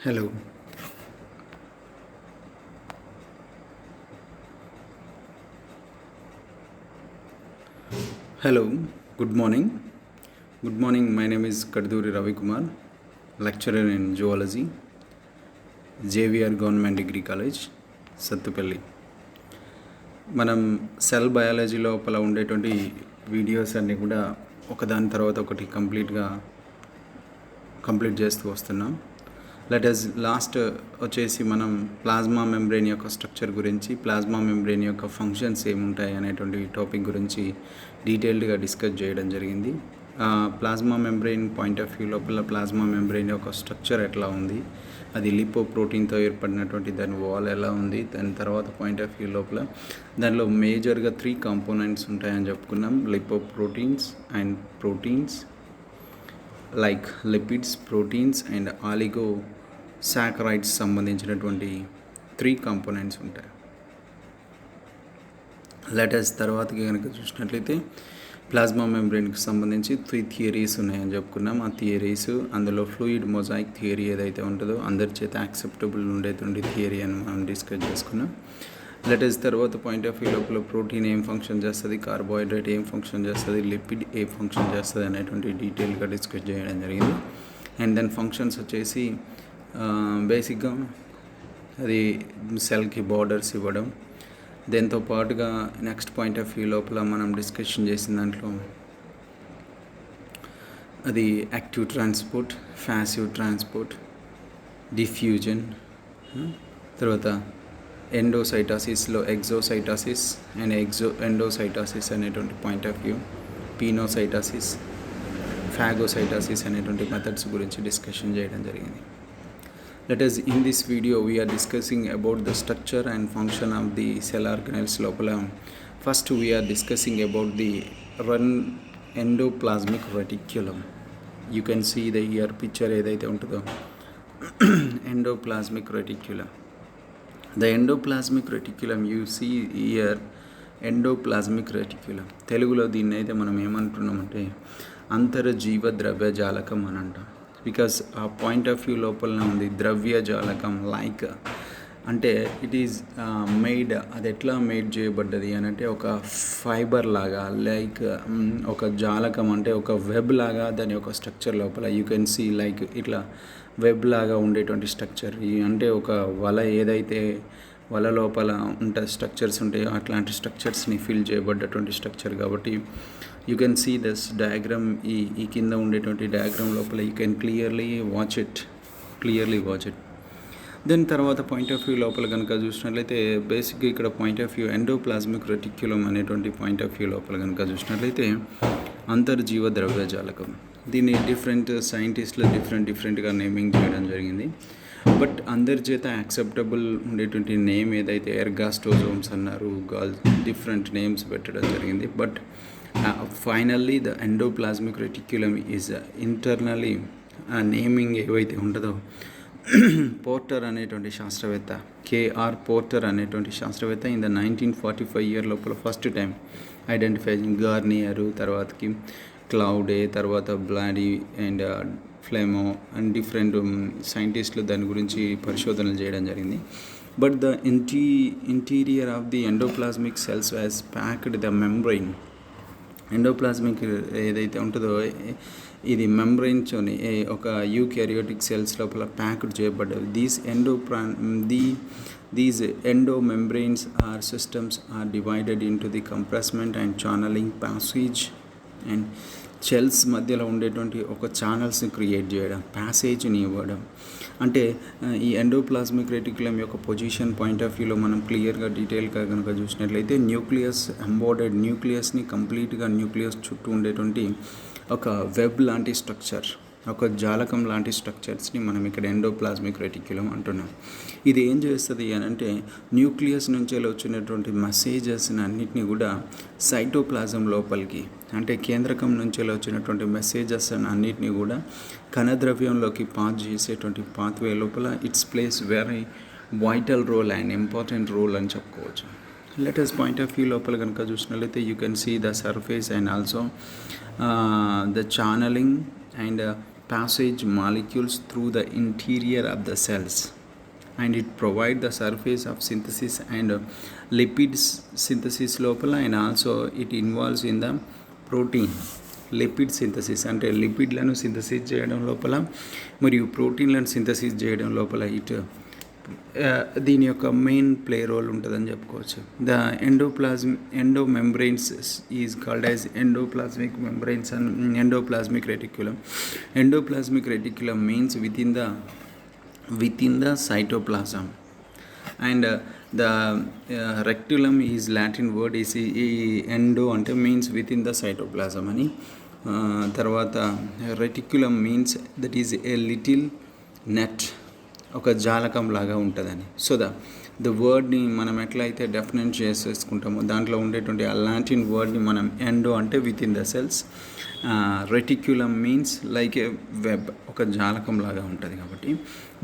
Hello. Hello. Good morning. Good morning. My name is Kaduri Ravi Kumar, lecturer in zoology, JVR Government Degree College, Sattupelli. మనం cell biology లోపల ఉండేటువంటి videos అన్నీ కూడా ఒకదాని తర్వాత ఒకటి కంప్లీట్ చేస్తూ వస్తున్నాం. లాస్ట్ వచ్చేసి మనం ప్లాస్మా మెంబ్రెయిన్ యొక్క స్ట్రక్చర్ గురించి, ప్లాస్మా మెంబ్రెయిన్ యొక్క ఫంక్షన్స్ ఏముంటాయి అనేటువంటి టాపిక్ గురించి డీటెయిల్డ్గా డిస్కస్ చేయడం జరిగింది. Plasma membrane point of view లోపల ప్లాస్మా మెంబ్రెయిన్ యొక్క స్ట్రక్చర్ ఎట్లా ఉంది, అది లిపో ప్రోటీన్తో ఏర్పడినటువంటి దాని వాల్ ఎలా ఉంది, దాని తర్వాత పాయింట్ ఆఫ్ వ్యూ లోపల దానిలో మేజర్గా 3 కాంపోనెంట్స్ ఉంటాయని చెప్పుకున్నాం. Lipo proteins and proteins like lipids, proteins and oligo సాకరైడ్స్ సంబంధించినటువంటి 3 కాంపోనెంట్స్ ఉంటాయి. తర్వాతకి కనుక చూసినట్లయితే ప్లాస్మా మెంబ్రెయిన్కి సంబంధించి 3 థియరీస్ ఉన్నాయని చెప్పుకున్నాం. ఆ థియరీస్ అందులో ఫ్లూయిడ్ మొజాయిక్ థియరీ ఏదైతే ఉంటుందో అందరి చేత యాక్సెప్టబుల్ ఉండేటువంటి థియరీ అని మనం డిస్కస్ చేసుకున్నాం. తర్వాత పాయింట్ ఆఫ్ వ్యూ లోపల ప్రోటీన్ ఏం ఫంక్షన్ చేస్తుంది, కార్బోహైడ్రేట్ ఏం ఫంక్షన్ చేస్తుంది, లిపిడ్ ఏం ఫంక్షన్ చేస్తుంది అనేటువంటి డీటెయిల్గా డిస్కస్ చేయడం జరిగింది. అండ్ దెన్ ఫంక్షన్స్ వచ్చేసి బేసిక్గా అది సెల్కి బార్డర్స్ ఇవ్వడం. దీంతో పాటుగా నెక్స్ట్ పాయింట్ ఆఫ్ వ్యూ లోపల మనం డిస్కషన్ చేసిన దాంట్లో అది active transport, passive transport, diffusion, తర్వాత ఎండోసైటాసిస్లో ఎగ్జోసైటాసిస్ అండ్ ఎండోసైటాసిస్ అనేటువంటి పాయింట్ ఆఫ్ వ్యూ, పీనోసైటాసిస్, ఫాగోసైటాసిస్ అనేటువంటి మెథడ్స్ గురించి డిస్కషన్ చేయడం జరిగింది. In this video we are discussing about the structure and function of the cell organelles lopala. First we are discussing about the endoplasmic reticulum. You can see the here picture edaithe untudo endoplasmic reticulum. The endoplasmic reticulum you see here, endoplasmic reticulum telugulo దీన్ని అయితే మనం ఏమంటున్నామంటే అంతర్జీవ ద్రవ్యజాలకం అని అంటాం. Because ఆ point of view లోపలనే ఉంది ద్రవ్యజాలకం. Like అంటే it is made, అది ఎట్లా మేడ్ చేయబడ్డది అని అంటే ఒక ఫైబర్ లాగా, లైక్ ఒక జాలకం అంటే ఒక వెబ్ లాగా దాని యొక్క స్ట్రక్చర్ లోపల యూ కెన్ సీ లైక్ ఇట్లా వెబ్ లాగా ఉండేటువంటి స్ట్రక్చర్. అంటే ఒక వల ఏదైతే వల లోపల స్ట్రక్చర్స్ ఉంటాయో అట్లాంటి స్ట్రక్చర్స్ని ఫిల్ చేయబడ్డటువంటి స్ట్రక్చర్. కాబట్టి you can see this diagram, ఈ కింద ఉండేటువంటి డయాగ్రామ్ లోపల you can clearly watch it. Then తర్వాత పాయింట్ ఆఫ్ వ్యూ లోపల కనుక చూసినట్లయితే బేసిక్గా ఇక్కడ point of view endoplasmic reticulum అనేటువంటి పాయింట్ ఆఫ్ వ్యూ లోపల కనుక చూసినట్లయితే అంతర్జీవ ద్రవ్యజాలకం. దీన్ని డిఫరెంట్ సైంటిస్టులు డిఫరెంట్గా నేమింగ్ చేయడం జరిగింది. బట్ అందరి చేత యాక్సెప్టబుల్ ఉండేటువంటి నేమ్ ఏదైతే ఎర్గాస్టోజోమ్స్ అన్నారు, డిఫరెంట్ నేమ్స్ పెట్టడం జరిగింది. But finally the endoplasmic reticulum is internally naming ఏవైతే ఉంటుందో పోర్టర్ అనేటువంటి శాస్త్రవేత్త, కేఆర్ పోర్టర్ అనేటువంటి శాస్త్రవేత్త ఇన్ ద 1945 ఇయర్ లోపల ఫస్ట్ టైం ఐడెంటిఫైయింగ్ గార్నియరు, తర్వాతకి క్లౌడే, తర్వాత బ్లాడీ అండ్ ఫ్లెమో అండ్ డిఫరెంట్ సైంటిస్టులు దాని గురించి పరిశోధనలు చేయడం జరిగింది. But the interior of the endoplasmic cells has packed the membrane. Endoplasmic ఏదైతే ఉంటుందో ఇది మెంబ్రెయిన్తోని ఒక యూకారియోటిక్ సెల్స్ లోపల ప్యాక్డ్ చేయబడ్డవి. These endomembranes are systems are divided into the compartment and channelling passage. And cells మధ్యలో ఉండేటువంటి ఒక ఛానల్స్ని క్రియేట్ చేయడం, ప్యాసేజ్ని ఇవ్వడం. అంటే ఈ ఎండోప్లాస్మిక్ రెటిక్యులం యొక్క పొజిషన్ పాయింట్ ఆఫ్ వ్యూలో మనం క్లియర్గా డీటెయిల్గా కనుక చూసినట్లయితే ఎంబోడెడ్ న్యూక్లియస్ని కంప్లీట్గా న్యూక్లియస్ చుట్టూ ఉండేటువంటి ఒక వెబ్ లాంటి స్ట్రక్చర్, ఒక జాలకం లాంటి స్ట్రక్చర్స్ని మనం ఇక్కడ ఎండోప్లాస్మిక్ రెటిక్యులం అంటున్నాం. ఇది ఏం చేస్తుంది అని అంటే న్యూక్లియస్ నుంచి వచ్చినటువంటి మెసేజెస్ని అన్నిటినీ కూడా సైటోప్లాజం లోపలికి, అంటే కేంద్రకం నుంచి వచ్చినటువంటి మెసేజెస్ అన్నిటినీ కూడా కణద్రవ్యంలోకి పాస్ చేసేటువంటి పాత్వే లోపల it's plays very vital role and important role అని చెప్పుకోవచ్చు. పాయింట్ ఆఫ్ వ్యూ లోపల కనుక చూసినట్లయితే you can see the surface and also the channelling and passage molecules through the interior of the cells, and it provide the surface of synthesis and lipids synthesis lopala, and also it involves in the protein lipid synthesis అంటే లిపిడ్లను synthesis చేయడం లోపల మరియు ప్రోటీన్లను synthesis చేయడం లోపల దీని యొక్క main play role ఉంటుందని చెప్పుకోవచ్చు. The endomembranes is called as endoplasmic membranes and endoplasmic reticulum. Endoplasmic reticulum means within the cytoplasm, and the reticulum is Latin word is endo ante means within the cytoplasm ani. తర్వాత reticulum means that is a little net, ఒక జాలకం లాగా ఉంటుందని. So the వర్డ్ని మనం ఎట్లయితే definite చేసేసుకుంటామో దాంట్లో ఉండేటువంటి ఆ Latin వర్డ్ని మనం ఎండో అంటే with in the cells, reticulum means like A web, ఒక జాలకం లాగా ఉంటుంది. కాబట్టి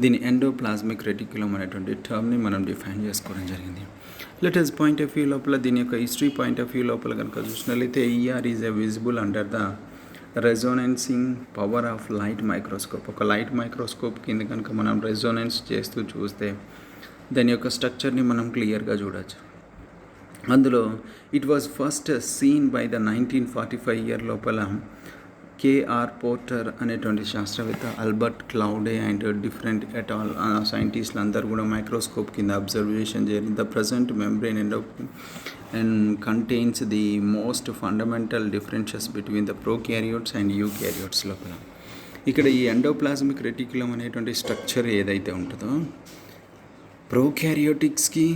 దీని ఎండోప్లాస్మిక్ రెటిక్యులం అనేటువంటి టర్మ్ని మనం డిఫైన్ చేసుకోవడం జరిగింది. లెటస్ పాయింట్ ఆఫ్ వ్యూ లోపల దీని యొక్క హిస్టరీ పాయింట్ ఆఫ్ వ్యూ లోపల కనుక చూసినట్లయితే ER is a visible under the resonancing power of light microscope. ఒక లైట్ మైక్రోస్కోప్ కింద కనుక మనం రెజోనెన్స్ చేస్తూ చూస్తే దాని యొక్క స్ట్రక్చర్ని మనం క్లియర్గా చూడవచ్చు. అందులో it was first seen by the 1945 year లోపల కేఆర్ పోర్టర్ అనేటువంటి శాస్త్రవేత్త, Albert Claude and different et al సైంటిస్టులు అందరూ కూడా మైక్రోస్కోప్ కింద అబ్జర్వేషన్ చేయాలి. The present membrane and contains the most fundamental differences between the prokaryotes and eukaryotes లోపల. ఇక్కడ ఈ ఎండోప్లాస్మిక్ రెటిక్యులం అనేటువంటి స్ట్రక్చర్ ఏదైతే ఉంటుందో ప్రోక్యారియోటిక్స్కి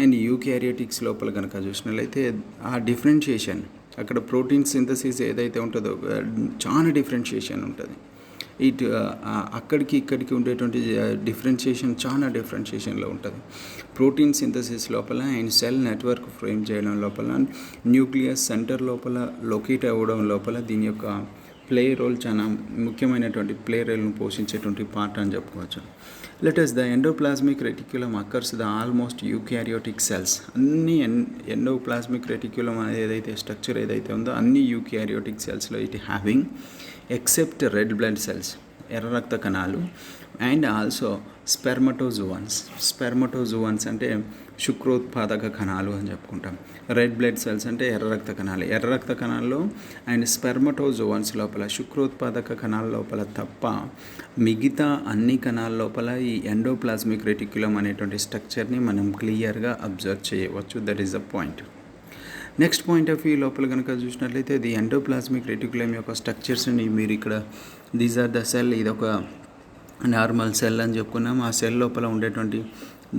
అండ్ యూక్యారియోటిక్స్ లోపల కనుక చూసినట్లయితే ఆ డిఫరెన్షియేషన్, అక్కడ ప్రోటీన్ సింథసిస్ ఏదైతే ఉంటుందో చాలా డిఫరెన్షియేషన్ ఉంటుంది. అక్కడికి ఇక్కడికి ఉండేటువంటి డిఫరెన్షియేషన్ చాలా డిఫరెన్షియేషన్లో ఉంటుంది. ప్రోటీన్ సింథసిస్ లోపల అండ్ సెల్ నెట్వర్క్ ఫ్రేమ్ చేయడం లోపల, న్యూక్లియస్ సెంటర్ లోపల లొకేట్ అవ్వడం లోపల దీని యొక్క ప్లే రోల్ చాలా ముఖ్యమైనటువంటి ప్లే రోల్ను పోషించేటువంటి పార్ట్ అని చెప్పుకోవచ్చు. Let us the endoplasmic reticulum occurs the almost eukaryotic cells. అన్ని ఎండోప్లాస్మిక్ రెటిక్యులం ఏదైతే స్ట్రక్చర్ ఏదైతే ఉందో అన్ని యూక్యారియోటిక్ సెల్స్లో it having except red blood cells, ఎర్ర రక్త కణాలు, అండ్ ఆల్సో స్పెర్మటోజువన్స్ అంటే శుక్రోత్పాదక కణాలు అని చెప్పుకుంటాం. రెడ్ బ్లడ్ సెల్స్ అంటే ఎర్ర రక్త కణాల్లో అండ్ స్పెర్మటోజువన్స్ లోపల, శుక్రోత్పాదక కణాల లోపల తప్ప మిగతా అన్ని కణాల లోపల ఈ ఎండోప్లాస్మిక్ రెటిక్యులం అనేటువంటి స్ట్రక్చర్ని మనం క్లియర్గా అబ్జర్వ్ చేయవచ్చు. That is the point. Next point of view లోపల కనుక చూసినట్లయితే ది ఎండోప్లాస్మిక్ రెటిక్యులం యొక్క స్ట్రక్చర్స్ని మీరు ఇక్కడ దీస్ ఆర్ ద సెల్, ఇది ఒక నార్మల్ సెల్ అని చెప్పుకున్నాం. ఆ సెల్ లోపల ఉండేటువంటి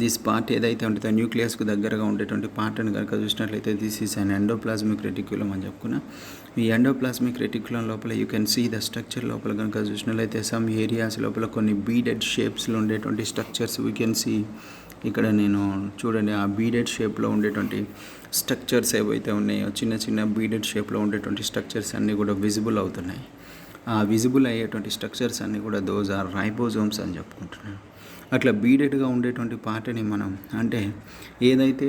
దిస్ పార్ట్ ఏదైతే ఉంటుందో న్యూక్లియస్కు దగ్గరగా ఉండేటువంటి పార్ట్ అని కనుక చూసినట్లయితే this is an endoplasmic reticulum అని చెప్పుకున్నాం. ఈ ఎండోప్లాస్మిక్ రెటిక్యులం లోపల you can see the structure లోపల కనుక చూసినట్లయితే సమ్ ఏరియాస్ లోపల కొన్ని బీడెడ్ షేప్స్లో ఉండేటువంటి స్ట్రక్చర్స్ వీ కెన్ సీ. ఇక్కడ నేను చూడండి ఆ బీడెడ్ షేప్లో ఉండేటువంటి స్ట్రక్చర్స్ ఏవైతే ఉన్నాయో చిన్న చిన్న బీడెడ్ షేప్లో ఉండేటువంటి స్ట్రక్చర్స్ అన్నీ కూడా విజిబుల్ అవుతున్నాయి. ఆ విజిబుల్ అయ్యేటువంటి స్ట్రక్చర్స్ అన్నీ కూడా దోస్ ఆర్ రైబోజోమ్స్ అని చెప్పుకుంటున్నాను. అట్లా బీడెడ్గా ఉండేటువంటి పార్ట్ని మనం అంటే ఏదైతే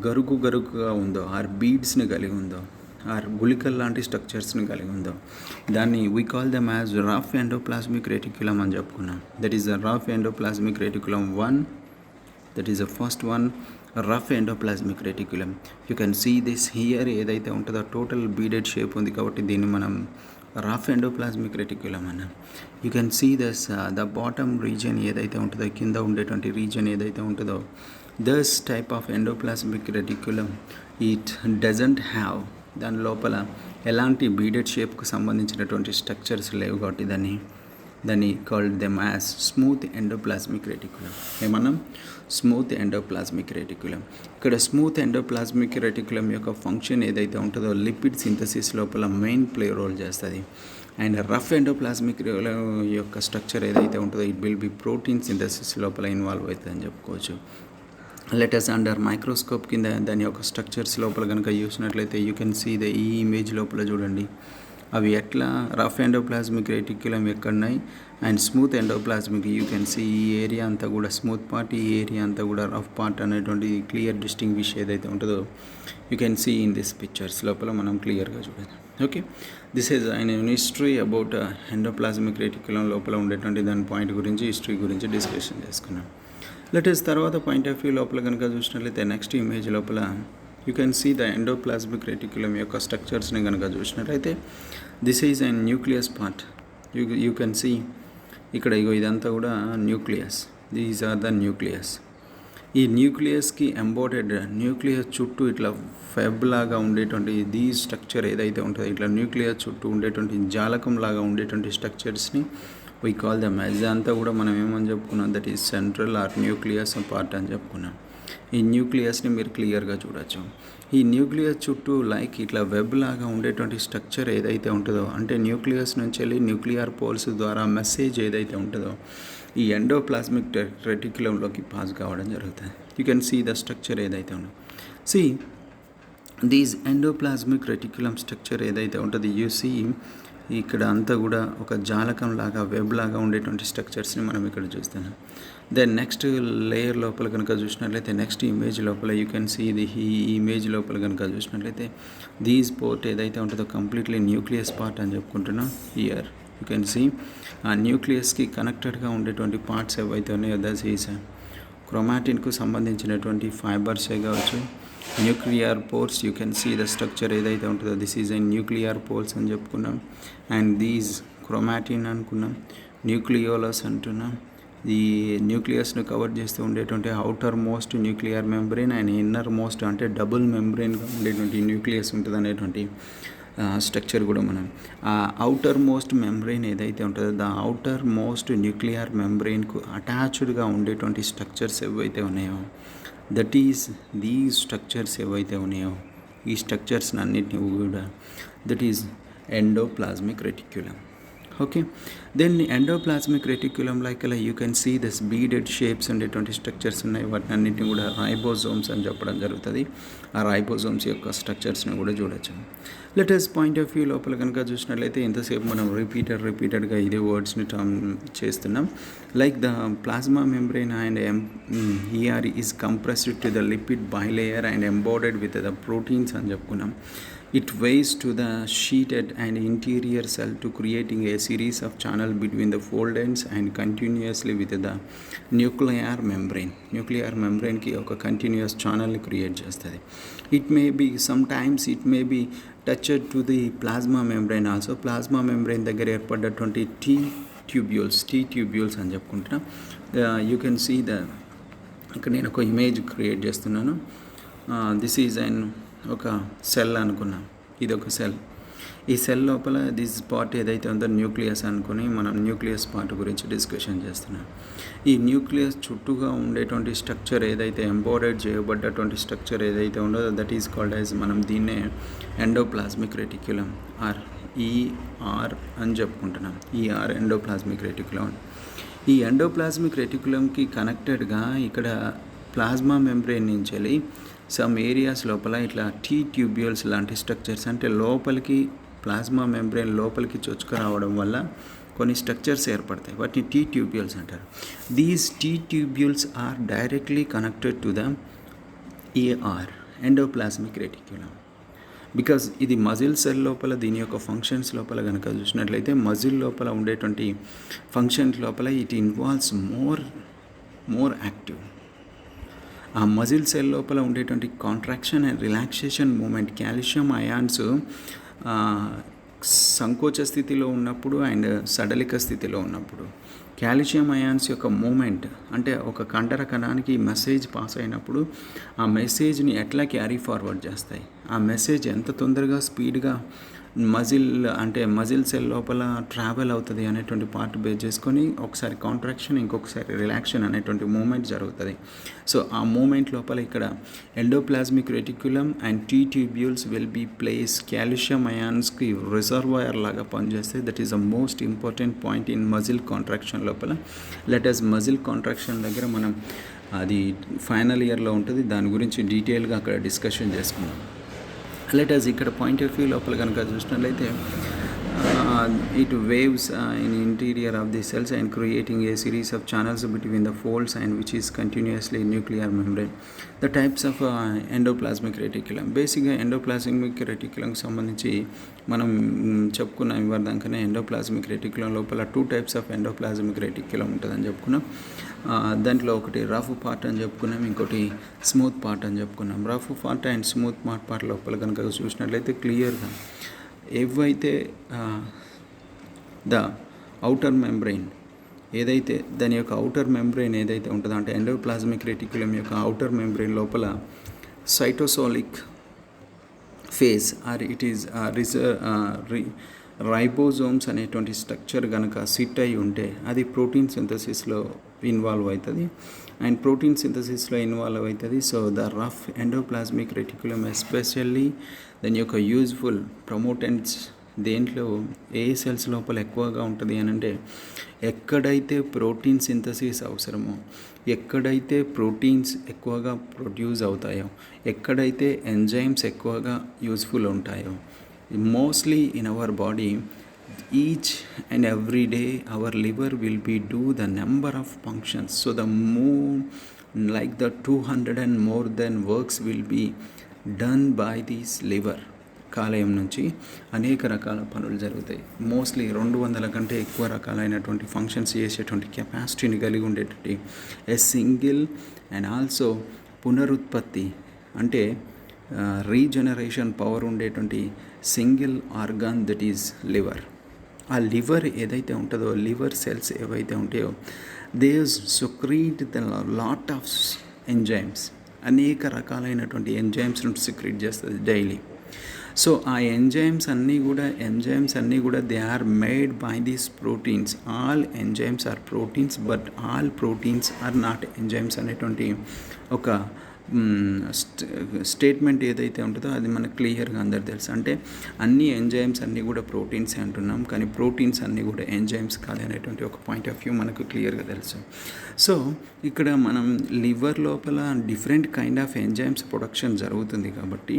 గరుకుగా ఉందో ఆర్ బీడ్స్ని కలిగి ఉందో ఆర్ గుళికల్ లాంటి స్ట్రక్చర్స్ని కలిగి ఉందో దాన్ని we call them as rough endoplasmic reticulum అని చెప్పుకున్నాం. That is the rough endoplasmic reticulum 1. That is the first one, rough endoplasmic reticulum. You can see this here ఏదైతే ఉంటుందో టోటల్ బీడెడ్ షేప్ ఉంది కాబట్టి దీన్ని మనం రఫ్ ఎండోప్లాస్మిక్ రెటిక్యులం అన్న. You can see this the bottom region ఏదైతే ఉంటుందో కింద ఉండేటువంటి రీజన్ ఏదైతే ఉంటుందో this type of endoplasmic reticulum it doesn't have, దాని లోపల ఎలాంటి బీడెడ్ షేప్కు సంబంధించినటువంటి స్ట్రక్చర్స్ లేవు కాబట్టి దాన్ని called them as smooth endoplasmic reticulum. ఏమన్నా స్మూత్ ఎండోప్లాస్మిక్ రెటిక్యులం. ఇక్కడ స్మూత్ ఎండోప్లాస్మిక్ రెటిక్యులం యొక్క ఫంక్షన్ ఏదైతే ఉంటుందో లిపిడ్ సింథసిస్ లోపల మెయిన్ ప్లే రోల్ చేస్తుంది. అండ్ రఫ్ ఎండోప్లాస్మిక్ యొక్క స్ట్రక్చర్ ఏదైతే ఉంటుందో it will be protein synthesis లోపల ఇన్వాల్వ్ అవుతుంది అని చెప్పుకోవచ్చు. లెటస్ అండర్ మైక్రోస్కోప్ కింద దాని యొక్క స్ట్రక్చర్స్ లోపల కనుక చూసినట్లయితే యూ కెన్ సీ ద ఈ ఇమేజ్ లోపల చూడండి అవి ఎట్లా రఫ్ ఎండోప్లాస్మిక్ రెటిక్యులం ఎక్కడున్నాయి and smooth endoplasmic you can see ఈ ఏరియా అంతా కూడా స్మూత్ పార్ట్, ఈ ఏరియా అంతా కూడా రఫ్ పార్ట్ అనేటువంటి క్లియర్ డిస్టింగ్విష్ ఏదైతే ఉంటుందో you can see in this pictures లోపల మనం క్లియర్గా చూడొచ్చు. ఓకే, దిస్ ఈజ్ ఆయన హిస్టరీ అబౌట్ ఎండోప్లాస్మిక్ రెటిక్యులం లోపల ఉండేటువంటి దాని పాయింట్ గురించి హిస్టరీ గురించి డిస్కషన్ చేసుకున్నాం. లెటెస్ట్ తర్వాత పాయింట్ ఆఫ్ వ్యూ లోపల కనుక చూసినట్లయితే నెక్స్ట్ ఇమేజ్ లోపల you can see the endoplasmic reticulum యొక్క స్ట్రక్చర్స్ని కనుక చూసినట్లయితే this is and nucleus part. You can see ఇక్కడ ఇదంతా కూడా nucleus. These are the nucleus. ఈ న్యూక్లియస్కి ఎంబోడెడ్ న్యూక్లియస్ చుట్టూ ఇట్లా ఫెబ్ లాగా ఉండేటువంటి దీ స్ట్రక్చర్ ఏదైతే ఉంటుందో ఇట్లా న్యూక్లియస్ చుట్టూ ఉండేటువంటి జాలకం లాగా ఉండేటువంటి స్ట్రక్చర్స్ని వీ కాల్ దమ్ యాజ్. అంతా కూడా మనం ఏమని చెప్పుకున్నాం, that is central or nucleus part అని చెప్పుకున్నాం. ఈ న్యూక్లియస్ని మీరు క్లియర్గా చూడొచ్చు. ఈ న్యూక్లియస్ చుట్టూ లైక్ ఇట్లా వెబ్ లాగా ఉండేటువంటి స్ట్రక్చర్ ఏదైతే ఉంటుందో, అంటే న్యూక్లియస్ నుంచి వెళ్ళి న్యూక్లియర్ పోల్స్ ద్వారా మెసేజ్ ఏదైతే ఉంటుందో ఈ ఎండోప్లాస్మిక్ రెటిక్యులంలోకి పాస్ కావడం జరుగుతుంది. You can see the structure ఏదైతే ఉందో. See these endoplasmic reticulum structure ఏదైతే ఉంటుందో యూ సీ ఇక్కడ అంతా కూడా ఒక జాలకం లాగా వెబ్ లాగా ఉండేటువంటి స్ట్రక్చర్స్ని మనం ఇక్కడ చూస్తున్నాం. దెన్ నెక్స్ట్ లేయర్ లోపల కనుక చూసినట్లయితే నెక్స్ట్ ఇమేజ్ లోపల యూ కెన్ సీ ఈ ఇమేజ్ లోపల కనుక చూసినట్లయితే దీస్ పోర్ట్ ఏదైతే ఉంటుందో కంప్లీట్లీ న్యూక్లియస్ పార్ట్ అని చెప్పుకుంటున్నాం. ఇయర్ యూ కెన్ సీ ఆ న్యూక్లియస్కి కనెక్టెడ్గా ఉండేటువంటి పార్ట్స్ ఏవైతే ఉన్నాయో దట్ ఈస్ క్రోమాటిన్కు సంబంధించినటువంటి ఫైబర్సే కావచ్చు. Nuclear pores you can see the structure ఏదైతే ఉంటుందో this is and nuclear pores అని చెప్పుకున్నాం. అండ్ దీస్ క్రోమాటిన్ అనుకున్నాం, న్యూక్లియోలస్ అంటున్నాం. ఈ న్యూక్లియస్ను కవర్ చేస్తూ ఉండేటువంటి outer most nuclear membrane and inner most అంటే డబుల్ మెంబ్రెయిన్గా ఉండేటువంటి న్యూక్లియస్ ఉంటుంది అనేటువంటి స్ట్రక్చర్ కూడా మనం ఆ అవుటర్ మోస్ట్ మెంబ్రెయిన్ ఏదైతే ఉంటుందో ద అవుటర్ మోస్ట్ న్యూక్లియర్ మెంబ్రెయిన్కు అటాచ్డ్గా ఉండేటువంటి స్ట్రక్చర్స్ ఏవైతే ఉన్నాయో దట్ ఈస్ దీస్ స్ట్రక్చర్స్ ఏవైతే ఉన్నాయో ఈ స్ట్రక్చర్స్ అన్నిటిని కూడా that is endoplasmic reticulum. Okay, then endoplasmic reticulum like అలా you can see this beaded shapes ఉండేటువంటి స్ట్రక్చర్స్ ఉన్నాయి. వాటిని అన్నింటినీ కూడా రైబోజోమ్స్ అని చెప్పడం జరుగుతుంది. ఆ రైబోజోమ్స్ యొక్క స్ట్రక్చర్స్ని కూడా చూడొచ్చు. లేటెస్ట్ పాయింట్ ఆఫ్ వ్యూ లోపల కనుక చూసినట్లయితే ఇంతసేపు మనం రిపీటెడ్గా ఇదే వర్డ్స్ని టర్మ్ చేస్తున్నాం. Like the plasma membrane and ER is compressed to the lipid bilayer and embedded with the proteins అని చెప్పుకున్నాం. It weighs to the sheeted and interior cell to creating a series of channels between the fold ends and continuously with the nuclear membrane. Nuclear membrane ki oka continuous channel create chestadi. It may be sometimes it may be touched to the plasma membrane also. Plasma membrane దగ్గర ఏర్పడ్డటువంటి T tubules అని చెప్పుకుంటున్నా. You can see the ఇక్కడ నేను ఒక image create చేస్తున్నాను. This is and ఒక cell అనుకున్నాం. ఇది ఒక సెల్. ఈ సెల్ లోపల దిస్ పార్ట్ ఏదైతే ఉందో న్యూక్లియస్ అనుకుని మనం న్యూక్లియస్ పార్ట్ గురించి డిస్కషన్ చేస్తున్నాం. ఈ న్యూక్లియస్ చుట్టూగా ఉండేటువంటి స్ట్రక్చర్ ఏదైతే ఎంబోడెడ్ చేయబడ్డటువంటి స్ట్రక్చర్ ఏదైతే ఉందో దట్ ఈస్ కాల్డ్ యాజ్ మనం దీన్నే ఎండోప్లాస్మిక్ రెటిక్యులం ఆర్ ER అని చెప్పుకుంటున్నాం. ER endoplasmic reticulum. ఈ ఎండోప్లాస్మిక్ రెటిక్యులంకి కనెక్టెడ్గా ఇక్కడ ప్లాస్మా మెంబ్రెయిన్ నుంచి వెళ్ళి సమ్ ఏరియాస్ లోపల ఇట్లా T ట్యూబ్యూల్స్ లాంటి స్ట్రక్చర్స్ అంటే లోపలికి ప్లాస్మా మెంబ్రెయిన్ లోపలికి చొచ్చుకు రావడం వల్ల కొన్ని స్ట్రక్చర్స్ ఏర్పడతాయి. వాటిని T ట్యూబ్యూల్స్ అంటారు. These T tubules are directly connected to the ER endoplasmic reticulum. Because ఇది మజిల్ సెల్ లోపల దీని యొక్క ఫంక్షన్స్ లోపల కనుక చూసినట్లయితే మజిల్ లోపల ఉండేటువంటి ఫంక్షన్స్ లోపల ఇట్ ఇన్వాల్వ్స్ మోర్ యాక్టివ్. ఆ మజిల్ సెల్ లోపల ఉండేటువంటి contraction and relaxation moment calcium ions సంకోచ స్థితిలో ఉన్నప్పుడు అండ్ సడలిక స్థితిలో ఉన్నప్పుడు కాల్షియం అయాన్స్ యొక్క మూమెంట్ అంటే ఒక కండర కణానికి మెసేజ్ పాస్ అయినప్పుడు ఆ మెసేజ్ని ఎట్లా క్యారీ ఫార్వర్డ్ చేస్తాయి, ఆ మెసేజ్ ఎంత తొందరగా స్పీడ్గా మజిల్ సెల్ లోపల ట్రావెల్ అవుతుంది అనేటువంటి పార్ట్ బేస్ చేసుకొని ఒకసారి కాంట్రాక్షన్ ఇంకొకసారి రిలాక్షన్ అనేటువంటి మూమెంట్ జరుగుతుంది. సో ఆ మూమెంట్ లోపల ఇక్కడ endoplasmic reticulum and T tubules will be plays calcium అయాన్స్కి రిజర్వాయర్ లాగా పనిచేస్తాయి. That is the most important point in muscle contraction లోపల. లెటస్ మజిల్ కాంట్రాక్షన్ దగ్గర మనం అది ఫైనల్ ఇయర్లో ఉంటుంది, దాని గురించి డీటెయిల్గా అక్కడ డిస్కషన్ చేసుకున్నాం. లెటస్ ఇక్కడ పాయింట్ ఆఫ్ వ్యూ లోపల కనుక చూసినట్లయితే it waves in interior of the cells and creating a series of channels between the folds and which is continuously nuclear membrane. The types of endoplasmic reticulum. బేసిక్గా endoplasmic రెటిక్యులంకి సంబంధించి మనం చెప్పుకున్నాం ఇవ్వదాకనే endoplasmic reticulum లోపల 2 types of endoplasmic reticulum ఉంటుందని చెప్పుకున్నాం. దాంట్లో ఒకటి rough part అని చెప్పుకున్నాం, ఇంకోటి స్మూత్ పార్ట్ అని చెప్పుకున్నాం. Rough part and smooth part లోపల కనుక చూసినట్లయితే క్లియర్గా ఏవైతే ద ఔటర్ మెంబ్రెయిన్ ఏదైతే దాని యొక్క ఔటర్ మెంబ్రెయిన్ ఏదైతే ఉంటుందో అంటే ఎండోప్లాస్మిక్ రెటిక్యులం యొక్క ఔటర్ మెంబ్రెయిన్ లోపల cytosolic phase or it is ribosomes అనేటువంటి స్ట్రక్చర్ కనుక సిట్ అయి ఉంటే అది ప్రోటీన్ సింథసిస్లో ఇన్వాల్వ్ అవుతుంది అండ్ ప్రోటీన్ సింథసిస్లో ఇన్వాల్వ్ అవుతుంది. So the rough endoplasmic reticulum especially దాని యొక్క యూజ్ఫుల్ ప్రమోటెంట్స్ దేంట్లో ఏ సెల్స్ లోపల ఎక్కువగా ఉంటుంది అని అంటే ఎక్కడైతే ప్రోటీన్ సింథసిస్ అవసరమో, ఎక్కడైతే ప్రోటీన్స్ ఎక్కువగా ప్రొడ్యూస్ అవుతాయో, ఎక్కడైతే ఎంజైమ్స్ ఎక్కువగా యూజ్ఫుల్ ఉంటాయో, mostly in our body each and every day our liver will be do the number of functions. So the more like the 200 and more than works will be done by this liver. కాలేయం నుంచి అనేక రకాల పనులు జరుగుతాయి. Mostly 200 కంటే ఎక్కువ రకాలైనటువంటి functions చేసేటువంటి కెపాసిటీని కలిగి ఉండేటువంటి ఏ సింగిల్ అండ్ ఆల్సో పునరుత్పత్తి అంటే రీజనరేషన్ పవర్ ఉండేటువంటి single organ that is liver. ఆ లివర్ ఏదైతే ఉంటుందో, లివర్ సెల్స్ ఏవైతే ఉంటాయో they secrete the lot of enzymes, అనేక రకాలైనటువంటి ఎంజైమ్స్ను సెక్రీట్ చేస్తుంది డైలీ. సో ఆ ఎంజైమ్స్ అన్నీ కూడా they are made by these proteins. All enzymes are proteins but all proteins are not enzymes అనేటువంటి ఒక స్టేట్మెంట్ ఏదైతే ఉంటుందో అది మనకు క్లియర్గా అందరు తెలుసు. అంటే అన్ని ఎంజైమ్స్ అన్నీ కూడా ప్రోటీన్స్ అంటున్నాం, కానీ ప్రోటీన్స్ అన్నీ కూడా ఎంజైమ్స్ కాదు అనేటువంటి ఒక పాయింట్ ఆఫ్ వ్యూ మనకు క్లియర్గా తెలుసు. సో ఇక్కడ మనం లివర్ లోపల different kind of enzymes production జరుగుతుంది కాబట్టి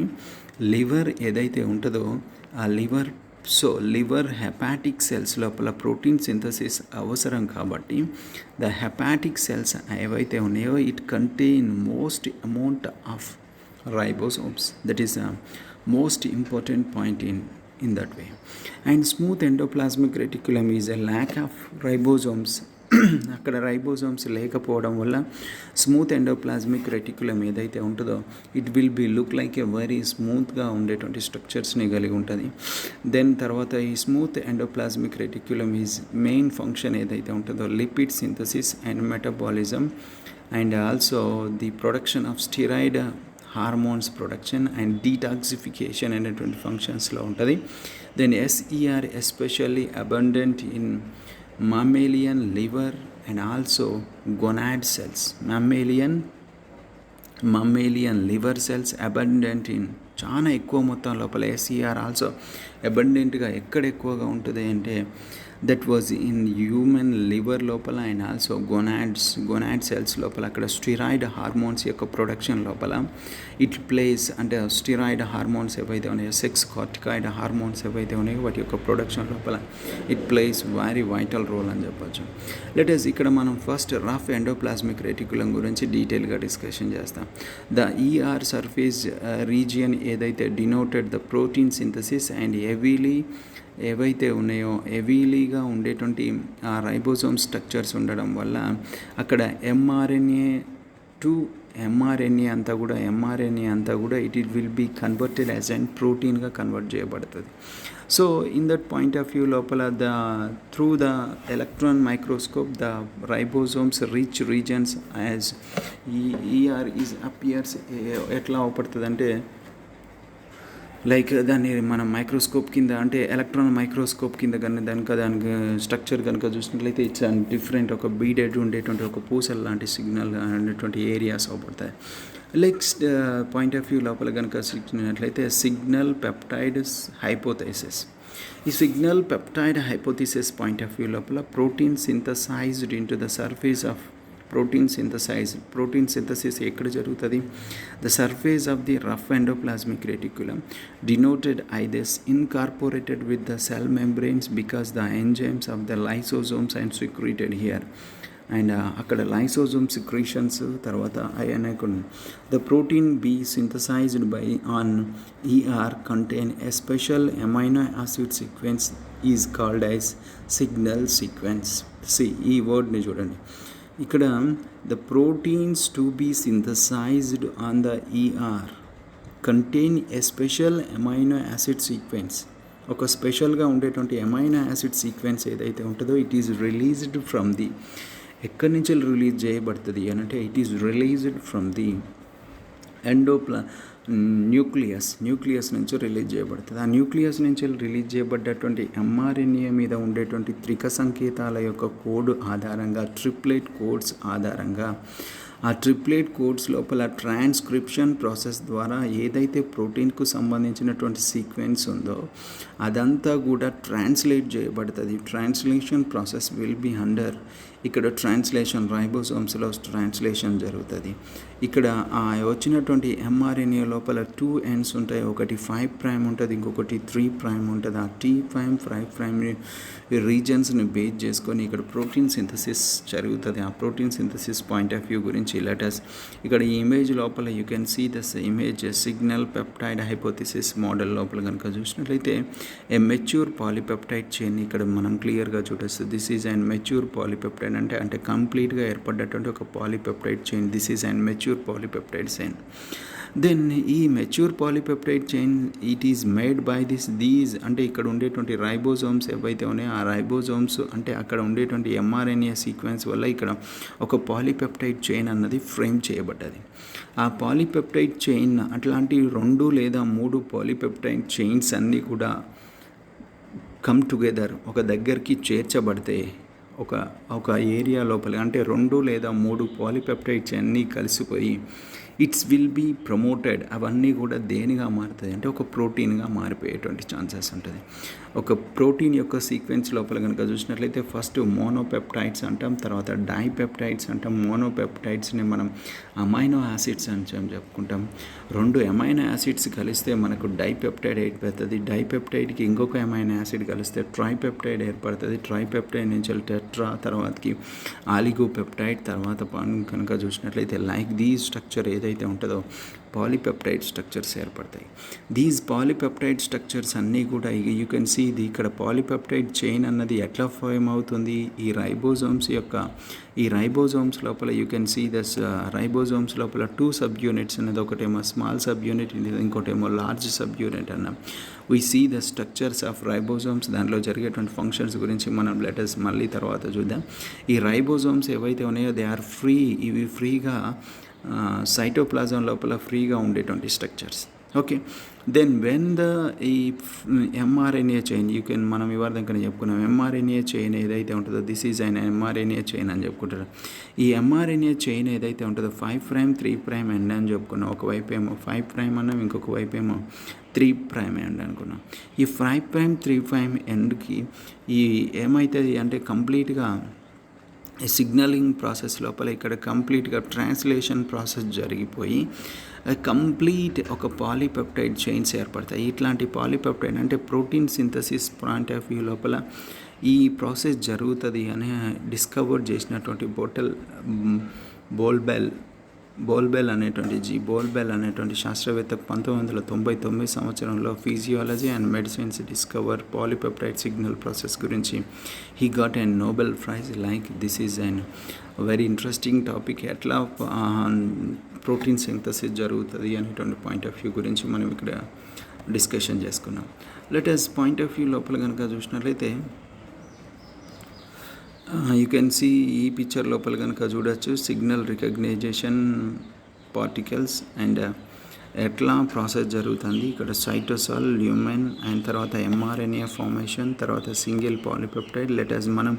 లివర్ ఏదైతే ఉంటుందో ఆ లివర్ హెపాటిక్ సెల్స్ లోపల ప్రోటీన్ సింథసిస్ అవసరం కాబట్టి ద హెపాటిక్ సెల్స్ ఏవైతే ఉన్నాయో it contain most amount of ribosomes. That is the most important point in that way. And smooth endoplasmic reticulum is a lack of ribosomes. అక్కడ ribosomes లేకపోవడం వల్ల smooth endoplasmic reticulum ఏదైతే ఉంటుందో it will be look like a very స్మూత్గా ఉండేటువంటి స్ట్రక్చర్స్ని కలిగి ఉంటుంది. Then తర్వాత ఈ smooth endoplasmic reticulum is main function ఏదైతే ఉంటుందో lipid synthesis and metabolism and also the production of steroid hormones production and detoxification అనేటువంటి ఫంక్షన్స్లో ఉంటుంది. Then SER especially abundant in mammalian liver and also gonad cells. Mammalian liver cells abundant in చాలా ఎక్కువ మొత్తం లోపల. SER also అబండెంట్గా ఎక్కడ ఎక్కువగా ఉంటుంది అంటే that was in human liver లోపల అండ్ ఆల్సో గొనాడ్ సెల్స్ లోపల. అక్కడ స్టిరాయిడ్ హార్మోన్స్ యొక్క ప్రొడక్షన్ లోపల ఇట్ ప్లేస్ అంటే స్టిరాయిడ్ హార్మోన్స్ ఏవైతే ఉన్నాయో, సెక్స్ కార్టికాయిడ్ హార్మోన్స్ ఏవైతే ఉన్నాయో వాటి యొక్క ప్రొడక్షన్ లోపల it plays very vital role అని చెప్పొచ్చు. లెటస్ ఇక్కడ మనం ఫస్ట్ రఫ్ ఎండోప్లాస్మిక్ రెటిక్యులం గురించి డీటెయిల్గా డిస్కషన్ చేస్తాం. ద ఈఆర్ సర్ఫేస్ రీజియన్ ఏదైతే denoted the protein synthesis and ఏవైతే ఉన్నాయో హెవీలీగా ఉండేటువంటి ఆ రైబోజోమ్ స్ట్రక్చర్స్ ఉండడం వల్ల అక్కడ ఎంఆర్ఎన్ఏ అంతా కూడా it will be converted as and ప్రోటీన్గా కన్వర్ట్ చేయబడుతుంది. So in that point of view లోపల through the electron microscope the ribosomes reach regions as ER is appears ఎట్లా అవపడుతుంది అంటే లైక్ దాన్ని మనం మైక్రోస్కోప్ కింద అంటే ఎలక్ట్రాన్ మైక్రోస్కోప్ కింద కానీ దానికి స్ట్రక్చర్ కనుక చూసినట్లయితే ఇట్స్ డిఫరెంట్ ఒక బీడెడ్ ఉండేటువంటి ఒక పూసల్ లాంటి సిగ్నల్ అనేటువంటి ఏరియాస్ అవపడతాయి. లైక్ పాయింట్ ఆఫ్ వ్యూ లోపల కనుక చూసినట్లయితే సిగ్నల్ పెప్టైడ్ హైపోథైసిస్. ఈ signal peptide hypothesis point of view లోపల protein synthesized into the surface of protein synthesis ఎక్కడ జరుగుతుంది? The surface of the rough endoplasmic reticulum denoted ఐదెస్ incorporated with the cell membranes because the enzymes of the lysosomes and secreted here. And అక్కడ lysosome secretions తర్వాత the protein be synthesized by on ER contain a special amino acid sequence is called as signal sequence. ఈ వర్డ్ని చూడండి ఇక్కడ, the proteins to be synthesised on the ER contain a special amino acid sequence. ఒక స్పెషల్గా ఉండేటువంటి amino acid sequence ఏదైతే ఉంటుందో it is released from the, ఎక్కడి నుంచి రిలీజ్ చేయబడుతుంది అని అంటే it is released from the nucleus నుంచి రిలీజ్ చేయబడుతుంది. ఆ న్యూక్లియస్ నుంచి రిలీజ్ చేయబడ్డటువంటి ఎంఆర్ఎన్ఏ మీద ఉండేటువంటి త్రిక సంకేతాల యొక్క కోడ్ ఆధారంగా, ట్రిప్లెట్ కోడ్స్ ఆధారంగా, ఆ ట్రిప్లెట్ కోడ్స్ లోపల ట్రాన్స్క్రిప్షన్ ప్రాసెస్ ద్వారా ఏదైతే ప్రోటీన్కు సంబంధించినటువంటి సీక్వెన్స్ ఉందో అదంతా కూడా ట్రాన్స్లేట్ చేయబడుతుంది. Translation process will be under, ఇక్కడ ట్రాన్స్లేషన్ రైబోసోమ్స్లో ట్రాన్స్లేషన్ జరుగుతుంది. ఇక్కడ వచ్చినటువంటి ఎంఆర్ఎన్ఏ లోపల 2 ends ఉంటాయి. ఒకటి 5' ఉంటుంది, ఇంకొకటి 3' ఉంటుంది. ఆ T', 5' రీజన్స్ని బేస్ చేసుకొని ఇక్కడ ప్రోటీన్ సింథసిస్ జరుగుతుంది. ఆ protein synthesis point of view గురించి లెటర్స్ ఇక్కడ ఈ ఇమేజ్ లోపల you can see this image signal peptide hypothesis model లోపల కనుక చూసినట్లయితే ఏ మెచ్యూర్ పాలిపెప్టైడ్ చైన్ ఇక్కడ మనం క్లియర్గా చూడొచ్చు. This is and mature polypeptide అంటే కంప్లీట్గా ఏర్పడ్డటువంటి ఒక polypeptide chain. This is and mature polypeptide chain. Then ఈ mature polypeptide chain it is made by these అంటే ఇక్కడ ఉండేటువంటి రైబోజోమ్స్ ఏవైతే ఉన్నాయో ఆ రైబోజోమ్స్ అంటే అక్కడ ఉండేటువంటి ఎంఆర్ఎన్ఏ సీక్వెన్స్ వల్ల ఇక్కడ ఒక పాలిపెప్టైడ్ చైన్ అన్నది ఫ్రేమ్ చేయబడ్డది. ఆ పాలిపెప్టైడ్ చైన్ అట్లాంటి 2 లేదా 3 పాలిపెప్టైడ్ చైన్స్ అన్నీ కూడా కమ్ టుగెదర్ ఒక దగ్గరికి చేర్చబడితే ఒక ఏరియా లోపల అంటే 2 లేదా 3 పాలిపెప్టైడ్స్ అన్నీ కలిసిపోయి ఇట్స్ విల్ బీ ప్రమోటెడ్. అవన్నీ కూడా దేనిగా మారుతాయి అంటే ఒక ప్రోటీన్గా మారిపోయేటువంటి ఛాన్సెస్ ఉంటుంది. ఒక ప్రోటీన్ యొక్క సీక్వెన్స్ లోపల కనుక చూసినట్లయితే ఫస్ట్ మోనోపెప్టైడ్స్ అంటాం, తర్వాత డైపెప్టైడ్స్ అంటాం. మోనోపెప్టైడ్స్ని మనం అమైనో యాసిడ్స్ అని చెప్పుకుంటాం. 2 అమైనో యాసిడ్స్ కలిస్తే మనకు డైపెప్టైడ్ ఏర్పడుతుంది. డైపెప్టైడ్కి ఇంకొక అమైనో యాసిడ్ కలిస్తే ట్రైపెప్టైడ్ ఏర్పడుతుంది. ట్రైపెప్టైడ్ నుంచి టెట్రా, తర్వాతకి ఆలిగోపెప్టైడ్, తర్వాత కనుక చూసినట్లయితే లైక్ దీ స్ట్రక్చర్ ఏదైతే ఉంటుందో పాలిపెప్టైడ్ స్ట్రక్చర్స్ ఏర్పడతాయి. దీస్ పాలిపెప్టైడ్ స్ట్రక్చర్స్ అన్నీ కూడా యూ కెన్ సీ ఇది ఇక్కడ పాలిపెప్టైడ్ చైన్ అన్నది ఎట్లా ఫామ్ అవుతుంది. ఈ రైబోజోమ్స్ లోపల you can see this ribosomes లోపల 2 సబ్ యూనిట్స్ అనేది, ఒకటేమో స్మాల్ సబ్ యూనిట్, ఇంకోటేమో లార్జ్ సబ్ యూనిట్ అన్నాం. We see the structures of ribosomes, దాంట్లో జరిగేటువంటి ఫంక్షన్స్ గురించి మనం లెటర్స్ మళ్ళీ తర్వాత చూద్దాం. ఈ రైబోజోమ్స్ ఏవైతే ఉన్నాయో దే ఆర్ ఫ్రీ, ఇవి ఫ్రీగా సైటోప్లాజం లోపల ఫ్రీగా ఉండేటువంటి స్ట్రక్చర్స్. ఓకే, దెన్ వెన్ ఈ ఎంఆర్ఎన్ఏ చైన్ మనం ఇవాళ దగ్గర చెప్పుకున్నాం. ఎంఆర్ఎన్ఏ చైన్ ఏదైతే ఉంటుందో this is and mRNA chain అని చెప్పుకుంటారు. ఈ ఎంఆర్ఎన్ఏ చైన్ ఏదైతే ఉంటుందో 5' 3' ఎండ్ అని చెప్పుకున్నాం. ఒకవైపు ఏమో 5' అన్నాం, ఇంకొక వైపు ఏమో 3' ఎండ్ అనుకున్నాం. ఈ 5' 3' ఎండ్కి ఈ ఏమవుతుంది అంటే కంప్లీట్గా సిగ్నలింగ్ ప్రాసెస్ లోపల ఇక్కడ కంప్లీట్గా ట్రాన్స్లేషన్ ప్రాసెస్ జరిగిపోయి కంప్లీట్ ఒక పాలిపెప్టైడ్ చైన్స్ ఏర్పడతాయి. ఇట్లాంటి పాలిపెప్టైడ్ అంటే protein synthesis point of view లోపల ఈ ప్రాసెస్ జరుగుతుంది అని డిస్కవర్ చేసినటువంటి బోల్బెల్ అనేటువంటి శాస్త్రవేత్త 1999 సంవత్సరంలో physiology and medicines discover polypeptide signal process గురించి he got a Nobel prize. Like this is and very interesting topic. ఎట్లా ప్రోటీన్ సింథసిస్ జరుగుతుంది అనేటువంటి పాయింట్ ఆఫ్ వ్యూ గురించి మనం ఇక్కడ డిస్కషన్ చేసుకున్నాం. లెటస్ పాయింట్ ఆఫ్ వ్యూ లోపల కనుక చూసినట్లయితే యూ కెన్ సీ ఈ పిక్చర్ లోపల కనుక చూడొచ్చు సిగ్నల్ రికగ్నైజేషన్ పార్టికల్స్ అండ్ ఎట్లా ప్రాసెస్ జరుగుతుంది. ఇక్కడ సైటోసాల్, ల్యూమెన్ అండ్ తర్వాత ఎంఆర్ఎన్ఏ ఫార్మేషన్, తర్వాత సింగిల్ పాలిపెప్టైడ్. లెటర్స్ మనం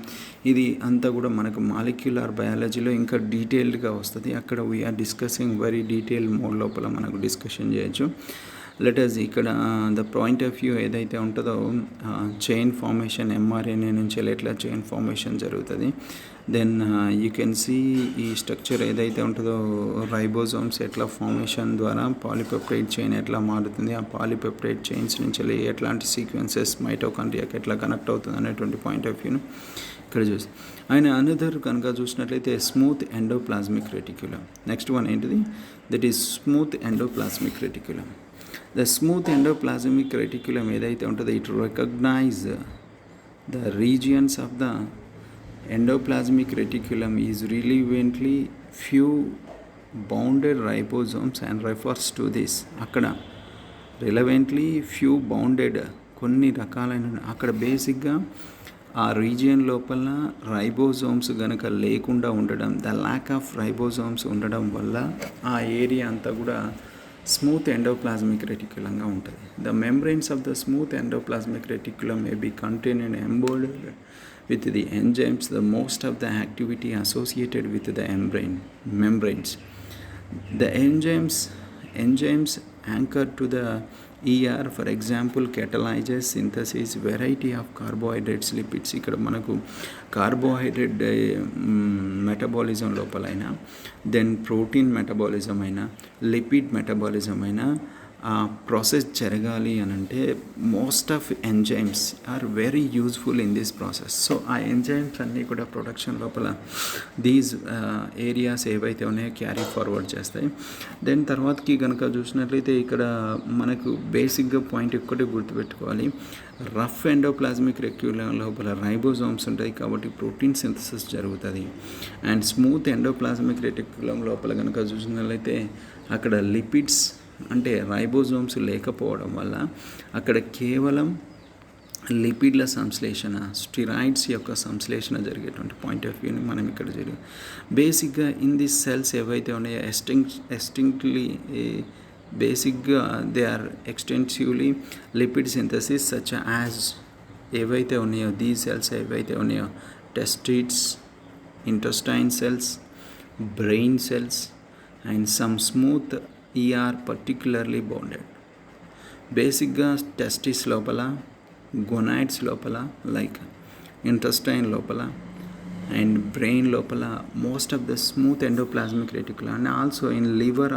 ఇది అంతా కూడా మనకు మాలిక్యులర్ బయాలజీలో ఇంకా డీటెయిల్డ్గా వస్తుంది. అక్కడ we're discussing very detail mode లోపల మనకు డిస్కషన్ చేయొచ్చు. లెటర్స్ ఇక్కడ ద పాయింట్ ఆఫ్ వ్యూ ఏదైతే ఉంటుందో చైన్ ఫార్మేషన్ ఎంఆర్ఎన్ఏ నుంచి ఎట్లా చైన్ ఫార్మేషన్ జరుగుతుంది. దెన్ యూ కెన్ సీ ఈ స్ట్రక్చర్ ఏదైతే ఉంటుందో రైబోజోమ్స్ ఎట్లా ఫార్మేషన్ ద్వారా పాలిపెప్టైడ్ చైన్ ఎట్లా మారుతుంది, ఆ పాలిపెప్టైడ్ చైన్స్ నుంచి ఎట్లాంటి సీక్వెన్సెస్ మైటోకాండ్రియాకి ఎట్లా కనెక్ట్ అవుతుంది అనేటువంటి పాయింట్ ఆఫ్ వ్యూను ఇక్కడ చూసి ఆయన అనదర్ కనుక చూసినట్లయితే smooth endoplasmic reticulum. Next one ఏంటిది, that is smooth endoplasmic reticulum. The smooth endoplasmic reticulum ఏదైతే ఉంటుందో it recognize the regions of the endoplasmic reticulum is relevantly few bounded ribosomes and refers to this. అక్కడ రిలవెంట్లీ few bounded కొన్ని రకాలైన అక్కడ బేసిక్గా ఆ region లోపల రైబోజోమ్స్ కనుక లేకుండా ఉండడం, ద ల్యాక్ ఆఫ్ రైబోజోమ్స్ ఉండడం వల్ల ఆ ఏరియా అంతా కూడా స్మూత్ ఎండోప్లాస్మిక్ రెటిక్యులంగా ఉంటుంది. The membranes of the smooth endoplasmic reticulum may be contain and embedded with the enzymes, the most of the activity associated with the membranes. The enzymes anchor to the ER, for example, catalyzes synthesis variety of carbohydrates, lipids. ఇక్కడ మనకు carbohydrate metabolism లోపలైనా, then protein metabolism అయినా, lipid metabolism అయినా ఆ process జరగాలి అని అంటే most of enzymes are very useful in this process. So ఆ ఎంజైమ్స్ అన్నీ కూడా ప్రొడక్షన్ లోపల దీస్ ఏరియాస్ ఏవైతే ఉన్నాయో క్యారీ ఫార్వర్డ్ చేస్తాయి. దెన్ తర్వాతకి కనుక చూసినట్లయితే ఇక్కడ మనకు బేసిక్గా పాయింట్ ఒక్కటి గుర్తుపెట్టుకోవాలి, రఫ్ ఎండోప్లాస్మిక్ రెటిక్యులం లోపల రైబోజోమ్స్ ఉంటాయి కాబట్టి ప్రోటీన్ సింథసిస్ జరుగుతుంది. అండ్ స్మూత్ ఎండోప్లాస్మిక్ రెటిక్యులం లోపల కనుక చూసినట్లయితే అక్కడ లిపిడ్స్ అంటే రైబోజోమ్స్ లేకపోవడం వల్ల అక్కడ కేవలం లిపిడ్ల సంశ్లేషణ, స్టిరాయిడ్స్ యొక్క సంశ్లేషణ జరిగేటువంటి పాయింట్ ఆఫ్ వ్యూని మనం ఇక్కడ జరిగి బేసిక్గా ఇన్ దిస్ సెల్స్ ఏవైతే ఉన్నాయో ఎస్టింక్ట్లీ బేసిక్గా they are extensively lipid synthesis such as ఏవైతే ఉన్నాయో దీస్ సెల్స్ ఏవైతే ఉన్నాయో testes, intestine cells, brain cells and some smooth ER particularly bounded. బేసిక్గా టెస్టిస్ లోపల, గొనాయిడ్స్ లోపల, లైక్ ఇంటెస్టైన్ లోపల అండ్ బ్రెయిన్ లోపల most of the smooth endoplasmic reticulum. And also in liver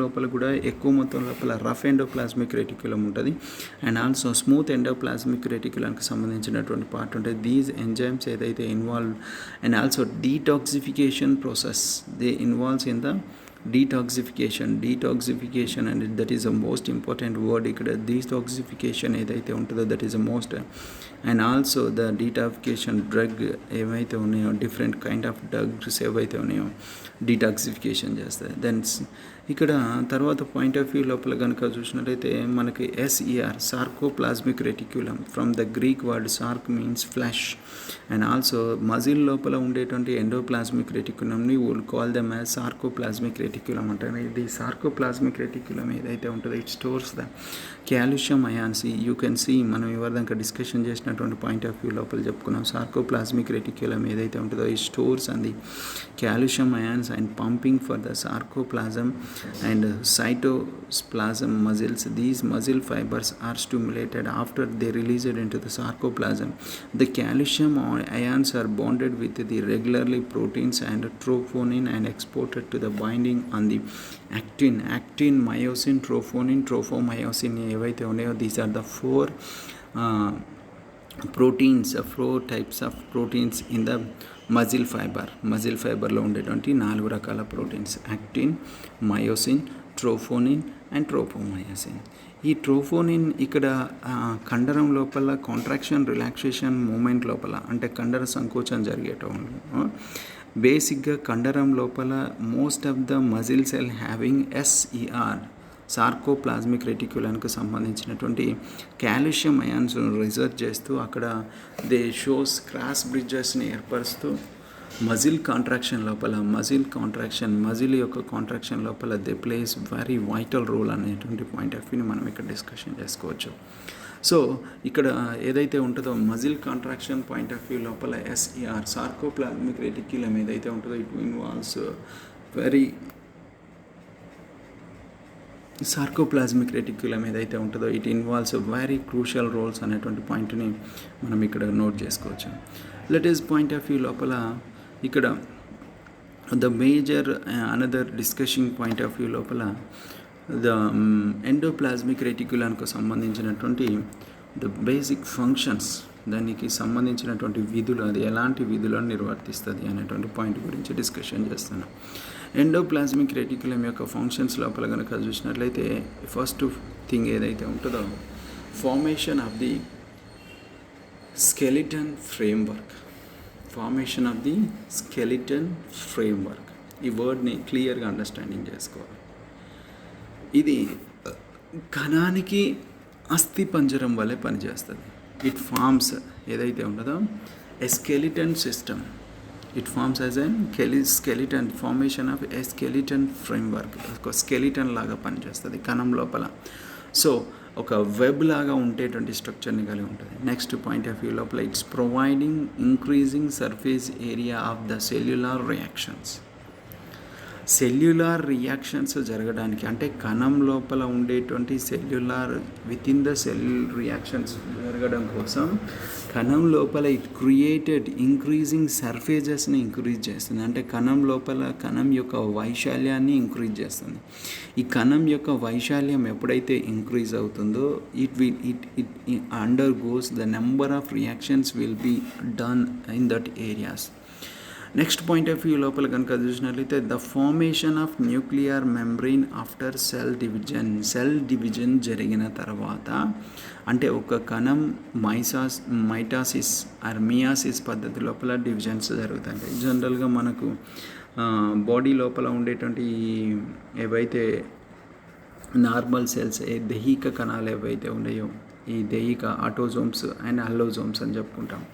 లోపల కూడా ఎక్కువ మొత్తం లోపల రఫ్ ఎండోప్లాస్మిక్ రెటిక్యులం ఉంటుంది. అండ్ ఆల్సో స్మూత్ ఎండోప్లాస్మిక్ రెటిక్యులంకి సంబంధించినటువంటి పార్ట్ ఉంటుంది. దీస్ ఎంజైమ్స్ ఏదైతే involve and also detoxification process they involves in the detoxification and that is the most important word ఇక్కడ. detoxification ఏదైతే ఉంటుందో that is the most and also the detoxification drug ఏవైతే ఉన్నాయో different kind of drugs ఏవైతే ఉన్నాయో detoxification చేస్తాయి. Then ఇక్కడ తర్వాత పాయింట్ ఆఫ్ వ్యూ లోపల కనుక చూసినట్లయితే మనకి SER sarcoplasmic reticulum from the Greek word sarc means flesh and also muscle లోపల ఉండేటువంటి ఎండోప్లాస్మిక్ రెటిక్యులంని will call them as sarcoplasmic reticulum అంటారు. ఇది సార్కోప్లాస్మిక్ రెటిక్యులం ఏదైతే ఉంటుందో it stores the calcium ions. You can see మనం ఎవరిదాకా డిస్కషన్ చేసినటువంటి పాయింట్ ఆఫ్ వ్యూ లోపల చెప్పుకున్నాం. సార్కోప్లాస్మిక్ రెటిక్యులం ఏదైతే ఉంటుందో ఈ stores and the calcium ions and pumping for the sarcoplasm and cytoplasm muscles. These muscle fibers are stimulated after they release it into the sarcoplasm. The calcium ions are bonded with the regularly proteins and troponin and exported to the binding on the actin, myosin, troponin, tropomyosin ఏవైతే ఉన్నాయో these are the four types of proteins in the muscle ఫైబర్లో ఉండేటువంటి 4 రకాల proteins actin, myosin, troponin and tropomyosin. ఈ troponin ఇక్కడ కండరం లోపల contraction, relaxation moment లోపల అంటే కండర సంకోచం జరిగేటప్పుడు బేసిక్గా కండరం లోపల most of the muscle cell having SER sarcoplasmic రెటిక్యులానికి సంబంధించినటువంటి కాల్షియం అయాన్స్ రిజర్వ్ చేస్తూ అక్కడ దే షోస్ క్రాస్ బ్రిడ్జెస్ని ఏర్పరుస్తూ మజిల్ యొక్క కాంట్రాక్షన్ లోపల they plays very vital role అనేటువంటి పాయింట్ ఆఫ్ వ్యూని మనం ఇక్కడ డిస్కషన్ చేసుకోవచ్చు. సో ఇక్కడ ఏదైతే ఉంటుందో muscle contraction point of view లోపల SER సార్కోప్లాస్మిక్ రెటిక్యులం ఏదైతే ఉంటుందో it involves very sarcoplasmic reticulum ఏదైతే ఉంటుందో it involves very crucial roles అనేటువంటి పాయింట్ని మనం ఇక్కడ నోట్ చేసుకోవచ్చు. లెటెస్ట్ పాయింట్ ఆఫ్ వ్యూ లోపల ఇక్కడ the major another discussing point of view లోపల ద ఎండోప్లాస్మిక్ రెటిక్యులానికి సంబంధించినటువంటి ద బేసిక్ ఫంక్షన్స్, దానికి సంబంధించినటువంటి విధులు, అది ఎలాంటి విధులను నిర్వర్తిస్తుంది అనేటువంటి పాయింట్ గురించి డిస్కషన్ చేస్తున్నాం. ఎండోప్లాస్మిక్ రెటిక్యులం యొక్క ఫంక్షన్స్ లోపల కనుక చూసినట్లయితే ఫస్ట్ థింగ్ ఏదైతే ఉంటుందో formation of the skeleton framework. Formation of the skeleton framework, ఈ వర్డ్ని క్లియర్గా అండర్స్టాండింగ్ చేసుకోవాలి. ఇది కణానికి అస్థి పంజరం వల్లే పనిచేస్తుంది. ఇట్ ఫార్మ్స్ ఏదైతే ఉంటుందో a skeleton system, it forms as an skeleton, formation of a skeleton framework, ఒక స్కెలిటన్ లాగా పనిచేస్తుంది కణం లోపల. సో ఒక వెబ్ లాగా ఉండేటువంటి స్ట్రక్చర్ని కలిగి ఉంటుంది. నెక్స్ట్ పాయింట్ ఆఫ్ వ్యూ లోపల it's providing increasing surface area of the cellular reactions. Cellular reactions జరగడానికి, అంటే కణం లోపల ఉండేటువంటి cellular with in the cell reactions జరగడం కోసం కణం లోపల ఇట్ క్రియేటెడ్ ఇంక్రీజింగ్ సర్ఫేజెస్ని ఇంక్రీజ్ చేస్తుంది. అంటే కణం లోపల కణం యొక్క వైశాల్యాన్ని ఇంక్రీజ్ చేస్తుంది. ఈ కణం యొక్క వైశాల్యం ఎప్పుడైతే ఇంక్రీజ్ అవుతుందో it undergoes the number of reactions will be done in that areas. Next point of view లోపల కనుక చూసినట్లయితే the formation of nuclear membrane after cell division. Cell division జరిగిన తర్వాత, అంటే ఒక కణం మైటాసిస్ ఆర్ మియాసిస్ పద్ధతి లోపల డివిజన్స్ జరుగుతాయి. జనరల్గా మనకు బాడీ లోపల ఉండేటువంటి ఏవైతే నార్మల్ సెల్స్, దైహిక కణాలు ఏవైతే ఉన్నాయో, ఈ దైహిక ఆటోజోమ్స్ అండ్ అల్లోజోమ్స్ అని చెప్పుకుంటాం.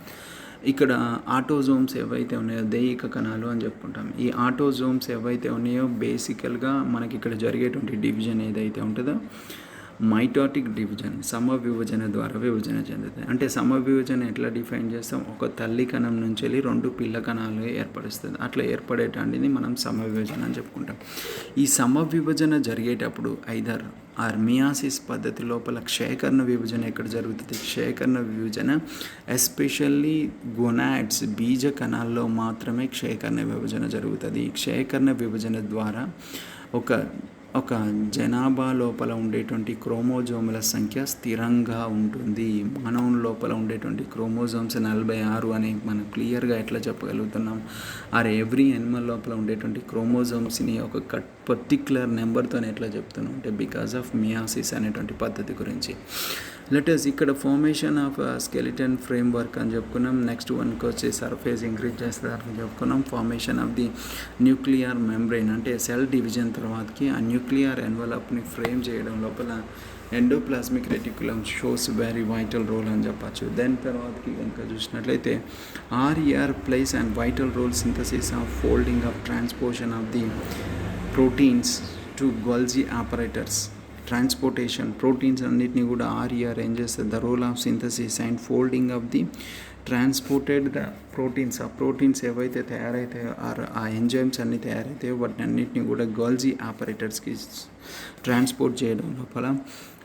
ఇక్కడ ఆటోజోమ్స్ ఏవైతే ఉన్నాయో దైహిక కణాలు అని చెప్పుకుంటాం. ఈ ఆటోజోమ్స్ ఏవైతే ఉన్నాయో బేసికల్గా మనకి ఇక్కడ జరిగేటువంటి డివిజన్ ఏదైతే ఉంటుందో మైటాటిక్ డివిజన్, సమవిభజన ద్వారా విభజన చెందుతుంది. అంటే సమవిభజన ఎట్లా డిఫైన్ చేస్తాం, ఒక తల్లి కణం నుంచి వెళ్ళి 2 పిల్ల కణాలు ఏర్పరుస్తుంది. అట్లా ఏర్పడేటాంటిది మనం సమవిభజన అని చెప్పుకుంటాం. ఈ సమవిభజన జరిగేటప్పుడు ఐదర్ ఆర్ మియాసిస్ పద్ధతి లోపల క్షయకరణ విభజన ఎక్కడ జరుగుతుంది, క్షయకరణ విభజన ఎస్పెషల్లీ గొనాడ్స్, బీజ కణాల్లో మాత్రమే క్షయకరణ విభజన జరుగుతుంది. ఈ క్షయకరణ విభజన ద్వారా ఒక జనాభా లోపల ఉండేటువంటి క్రోమోజోముల సంఖ్య స్థిరంగా ఉంటుంది. మానవం లోపల ఉండేటువంటి క్రోమోజోమ్స్ 46 అని మనం క్లియర్గా ఎట్లా చెప్పగలుగుతున్నాం, ఆర్ ఎవ్రీ యానిమల్ లోపల ఉండేటువంటి క్రోమోజోమ్స్ని ఒక పర్టిక్యులర్ నెంబర్తో ఎట్లా చెప్తున్నాం అంటే బికాస్ ఆఫ్ మియాసిస్ అనేటువంటి పద్ధతి గురించి. లెటర్స్ ఇక్కడ ఫార్మేషన్ ఆఫ్ స్కెలిటన్ ఫ్రేమ్వర్క్ అని చెప్పుకున్నాం. నెక్స్ట్ వన్కి వచ్చి సర్ఫేస్ ఇంక్రీజ్ చేస్తారని చెప్పుకున్నాం. Formation of the nuclear membrane, అంటే సెల్ డివిజన్ తర్వాతకి ఆ న్యూక్లియర్ ఎన్వలప్ని ఫ్రేమ్ చేయడం లోపల endoplasmic reticulum shows very vital role అని చెప్పచ్చు. దెన్ తర్వాతకి కనుక చూసినట్లయితే RER plays and vital role synthesis of folding of transportation of the proteins to Golgi operators. Transportation proteins అన్నిటిని కూడా ఆర్ఈఆర్ ఏం చేస్తుంది, the role of synthesis and folding of the transported the proteins. ఆ proteins ఏవైతే తయారైతాయో ఆ enzymes అన్నీ తయారైతాయో వాటిని అన్నిటిని కూడా గొల్జీ ఆపరేటర్స్కి ట్రాన్స్పోర్ట్ చేయడం లోపల.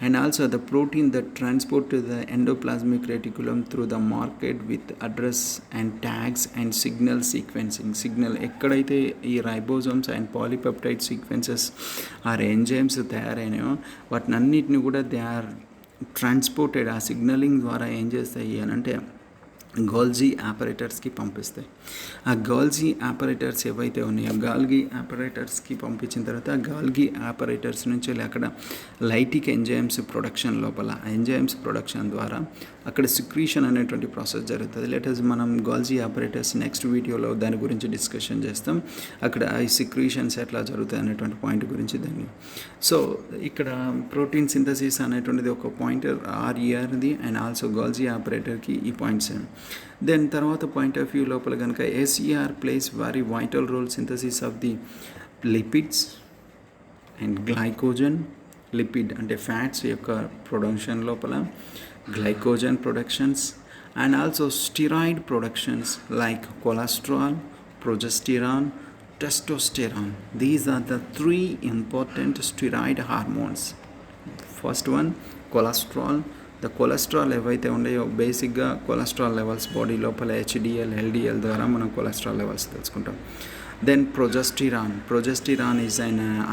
And also the protein that transport to the endoplasmic reticulum through the market with address and tags and signal sequencing. Signal ఎక్కడైతే ఈ ribosomes and polypeptide sequences are enzymes తయారైనాయో వాటిని అన్నిటిని కూడా దే ఆర్ ట్రాన్స్పోర్టెడ్. ఆ signaling ద్వారా ఏం చేస్తాయి అని అంటే గోల్జీ ఆపరేటర్స్కి పంపిస్తాయి. ఆ గోల్జీ ఆపరేటర్స్ ఏవైతే ఉన్నాయో గాల్గి ఆపరేటర్స్కి పంపించిన తర్వాత ఆ గాల్గి ఆపరేటర్స్ నుంచి అక్కడ లైటిక్ ఎంజైమ్స్ ప్రొడక్షన్ లోపల ఎంజైమ్స్ ప్రొడక్షన్ ద్వారా అక్కడ సిక్రీషన్ అనేటువంటి ప్రాసెస్ జరుగుతుంది. లెటర్స్ మనం గాల్జీ ఆపరేటర్స్ నెక్స్ట్ వీడియోలో దాని గురించి డిస్కషన్ చేస్తాం. అక్కడ ఈ సిక్రీషన్స్ ఎట్లా జరుగుతాయి అనేటువంటి పాయింట్ గురించి దాన్ని. సో ఇక్కడ ప్రోటీన్ సింథసిస్ అనేటువంటిది ఒక పాయింటర్ ఆర్ఈఆర్ది అండ్ ఆల్సో గాల్జీ ఆపరేటర్కి ఈ పాయింట్స్. దెన్ తర్వాత పాయింట్ ఆఫ్ వ్యూ లోపల కనుక SER plays very vital role synthesis of the lipids and glycogen. Lipid అంటే ఫ్యాట్స్ యొక్క ప్రొడక్షన్ లోపల glycogen productions and also steroid productions like cholesterol, progesterone, testosterone. These are the 3 important steroid hormones. First one cholesterol. The cholesterol ఏవైతే ఉన్నాయో బేసిక్గా cholesterol levels body లోపల HDL LDL ద్వారా మనం cholesterol levels తెలుసుకుంటాం. Then progesterone is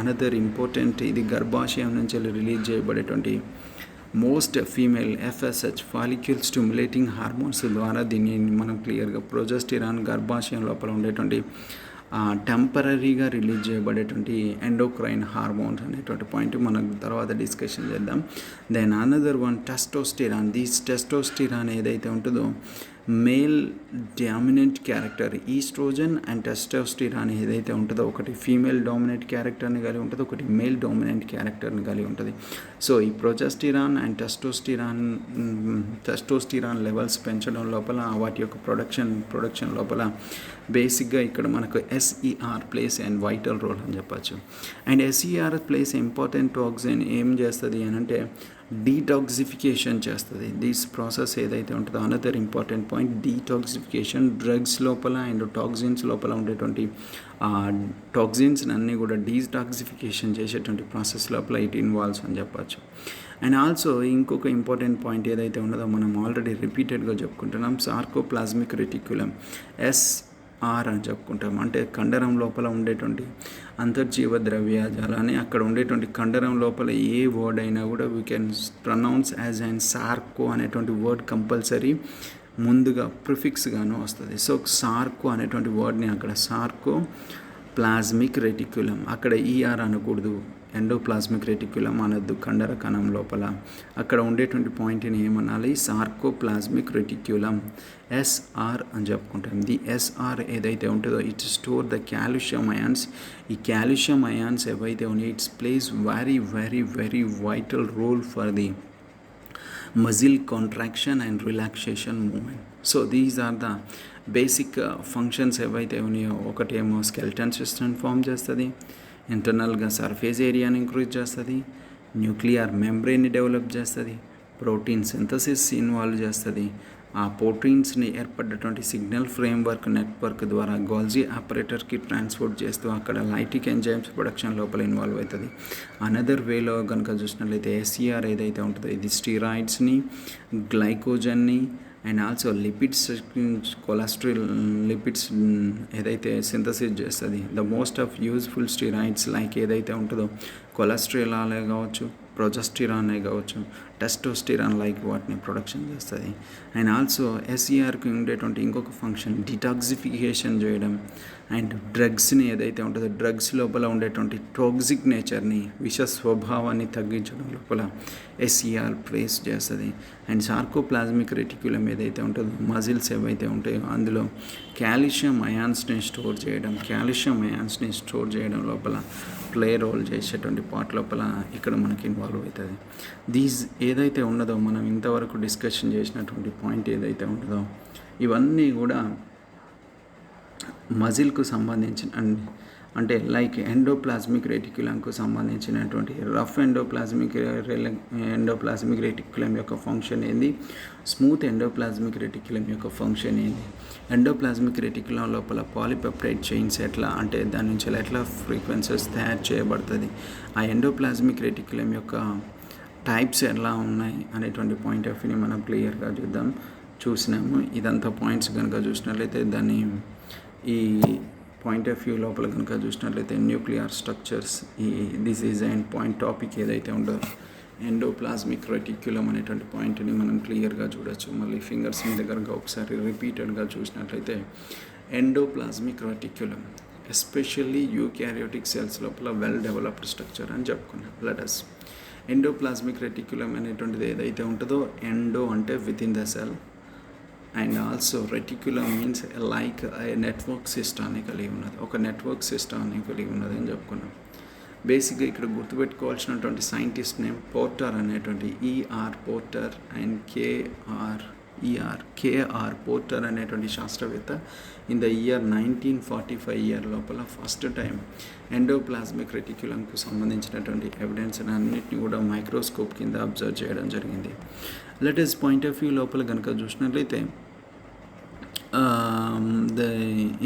another important. ఇది గర్భాశయం నుంచి రిలీజ్ చేయబడేటువంటి most female FSH follicle stimulating hormones ద్వారా దీన్ని మనం క్లియర్గా ప్రొజెస్టిరాన్ గర్భాశయం లోపల ఉండేటువంటి టెంపరీగా రిలీజ్ చేయబడేటువంటి ఎండోక్రైన్ హార్మోన్స్ అనేటువంటి పాయింట్ మనం తర్వాత డిస్కషన్ చేద్దాం. Then another one testosterone. Testosterone ఏదైతే ఉంటుందో male dominant character. Estrogen and testosterone ఏదైతే ఉంటుందో ఒకటి ఫీమేల్ డామినెంట్ క్యారెక్టర్ని కలిగి ఉంటుంది, ఒకటి మేల్ డామినెంట్ క్యారెక్టర్ని కలిగి ఉంటుంది. సో ఈ ప్రొజెస్టిరాన్ అండ్ టెస్టోస్టిరాన్ లెవెల్స్ పెంచడం లోపల వాటి యొక్క ప్రొడక్షన్ లోపల బేసిక్గా ఇక్కడ మనకు SER plays and vital role అని చెప్పచ్చు. And SER plays important toxin ఏం చేస్తుంది అని అంటే డీటాక్సిఫికేషన్ చేస్తుంది. దిస్ ప్రాసెస్ ఏదైతే ఉంటుందో another important point detoxification. Drugs లోపల అండ్ టాక్సిన్స్ లోపల ఉండేటువంటి టాక్సిన్స్ అన్నీ కూడా డీటాక్సిఫికేషన్ చేసేటువంటి ప్రాసెస్ లోపల ఇట్ ఇన్వాల్వ్స్ అని చెప్పచ్చు. అండ్ ఆల్సో ఇంకొక ఇంపార్టెంట్ పాయింట్ ఏదైతే ఉన్నదో మనం ఆల్రెడీ రిపీటెడ్గా చెప్పుకుంటున్నాం, సార్కోప్లాస్మిక్ రెటిక్యులం SR అని చెప్పుకుంటాం. అంటే కండరం లోపల ఉండేటువంటి అంతర్జీవ ద్రవ్యజాలాన్ని అక్కడ ఉండేటువంటి కండరం లోపల ఏ వర్డ్ అయినా కూడా we can pronounce as and sarco అనేటువంటి వర్డ్ కంపల్సరీ ముందుగా ప్రిఫిక్స్గాను వస్తుంది. సో సార్కో అనేటువంటి వర్డ్ని అక్కడ సార్కో ప్లాస్మిక్ రెటిక్యులం, అక్కడ ఈఆర్ అనకూడదు, ఎండోప్లాస్మిక్ రెటిక్యులం అనొద్దు కండర కణం లోపల. అక్కడ ఉండేటువంటి పాయింట్ని ఏమనాలి, సార్కోప్లాస్మిక్ రెటిక్యులం SR అని చెప్పుకుంటాం. ది SR ఏదైతే ఉంటుందో it store the calcium ions. ఈ కాల్షియం అయాన్స్ ఏవైతే ఉన్నాయో it's plays very very very vital role for the muscle contraction and relaxation movement. So these are the basic functions ఏవైతే ఉన్నాయో. ఒకటేమో స్కెల్టన్ సిస్టమ్ ఫామ్ చేస్తుంది, ఇంటర్నల్గా సర్ఫేస్ ఏరియాని increase చేస్తుంది, న్యూక్లియర్ మెంబ్రెయిన్ని డెవలప్ చేస్తుంది, ప్రోటీన్ సింథసిస్ ఇన్వాల్వ్ చేస్తుంది. ఆ ప్రోటీన్స్ని ఏర్పడ్డటువంటి సిగ్నల్ ఫ్రేమ్వర్క్ నెట్వర్క్ ద్వారా గోల్జీ ఆపరేటర్కి ట్రాన్స్పోర్ట్ చేస్తూ అక్కడ లైటిక్ ఎంజైమ్స్ ప్రొడక్షన్ లోపల ఇన్వాల్వ్ అవుతుంది. అనదర్ వేలో కనుక చూసినట్లయితే SCR ఏదైతే ఉంటుందో ఇది స్టీరాయిడ్స్ని, గ్లైకోజన్ని and also lipids, cholesterol lipids ఏదైతే సింథసిస్ చేస్తుంది. The most of useful steroids like ఏదైతే ఉంటుందో కొలెస్ట్రాల్ అనే కావచ్చు, ప్రొజెస్టిరాన్ కావచ్చు, టెస్టోస్టిరాన్ లైక్ వాటిని ప్రొడక్షన్ చేస్తుంది. అండ్ ఆల్సో SCRకి ఉండేటువంటి ఇంకొక ఫంక్షన్ డిటాక్సిఫికేషన్ చేయడం అండ్ డ్రగ్స్ని ఏదైతే ఉంటుందో డ్రగ్స్ లోపల ఉండేటువంటి టాక్సిక్ నేచర్ని, విష స్వభావాన్ని తగ్గించడం లోపల SCR ప్లేస్ చేస్తుంది. అండ్ సార్కోప్లాస్మిక్ రెటిక్యులం ఏదైతే ఉంటుందో మజిల్స్ ఏవైతే ఉంటాయో అందులో కాల్షియం అయాన్స్ని స్టోర్ చేయడం లోపల ప్లే రోల్ చేసేటువంటి పార్ట్ లోపల ఇక్కడ మనకి ఇన్వాల్వ్ అవుతుంది. దీస్ ఏదైతే ఉన్నదో మనం ఇంతవరకు డిస్కషన్ చేసినటువంటి పాయింట్ ఏదైతే ఉంటుందో ఇవన్నీ కూడా మజిల్కు సంబంధించిన అంటే లైక్ ఎండోప్లాస్మిక్ రెటిక్యులంకు సంబంధించినటువంటి రఫ్ ఎండోప్లాస్మిక్ రెటిక్యులం యొక్క ఫంక్షన్ ఏంది, స్మూత్ ఎండోప్లాస్మిక్ రెటిక్యులం యొక్క ఫంక్షన్ ఏంది, ఎండోప్లాస్మిక్ రెటిక్యులం లోపల పాలిపెప్టైడ్ చైన్స్ ఎట్లా అంటే దాని నుంచి ఎట్లా ఫ్రీక్వెన్సీస్ తయారు చేయబడుతుంది, ఆ ఎండోప్లాస్మిక్ రెటిక్యులం యొక్క టైప్స్ ఎలా ఉన్నాయి అనేటువంటి పాయింట్ ఆఫ్ వ్యూని మనం క్లియర్గా చూసినాము. ఇదంతా పాయింట్స్ కనుక చూసినట్లయితే దాన్ని ఈ పాయింట్ ఆఫ్ వ్యూ లోపల కనుక చూసినట్లయితే న్యూక్లియర్ స్ట్రక్చర్స్ ఈ this is and point topic ఏదైతే ఉంటుందో ఎండోప్లాస్మిక్ రెటిక్యులం అనేటువంటి పాయింట్ని మనం క్లియర్గా చూడొచ్చు. మళ్ళీ ఫింగర్స్ మీద కనుక ఒకసారి రిపీటెడ్గా చూసినట్లయితే endoplasmic reticulum especially eukaryotic cells లోపల వెల్ డెవలప్డ్ స్ట్రక్చర్ అని చెప్పుకున్నాం. లెటస్ ఎండోప్లాస్మిక్ రెటిక్యులం అనేటువంటిది ఏదైతే ఉంటుందో ఎండో అంటే with in the cell and also reticulum means like network సిస్టాన్ని కలిగి ఉన్నది, ఒక నెట్వర్క్ సిస్టాన్ని కలిగి ఉన్నది అని చెప్పుకున్నాం. బేసిక్గా ఇక్కడ గుర్తుపెట్టుకోవాల్సినటువంటి సైంటిస్ట్ నేమ్ పోర్టర్ అనేటువంటి ER Porter and KR Porter అనేటువంటి శాస్త్రవేత్త ఇన్ ద ఇయర్ 1945 లోపల ఫస్ట్ టైం ఎండోప్లాస్మిక్ రెటిక్యులంకు సంబంధించినటువంటి ఎవిడెన్స్ అన్నింటినీ కూడా మైక్రోస్కోప్ కింద అబ్జర్వ్ చేయడం జరిగింది. లేటెస్ట్ పాయింట్ ఆఫ్ వ్యూ లోపల కనుక చూసినట్లయితే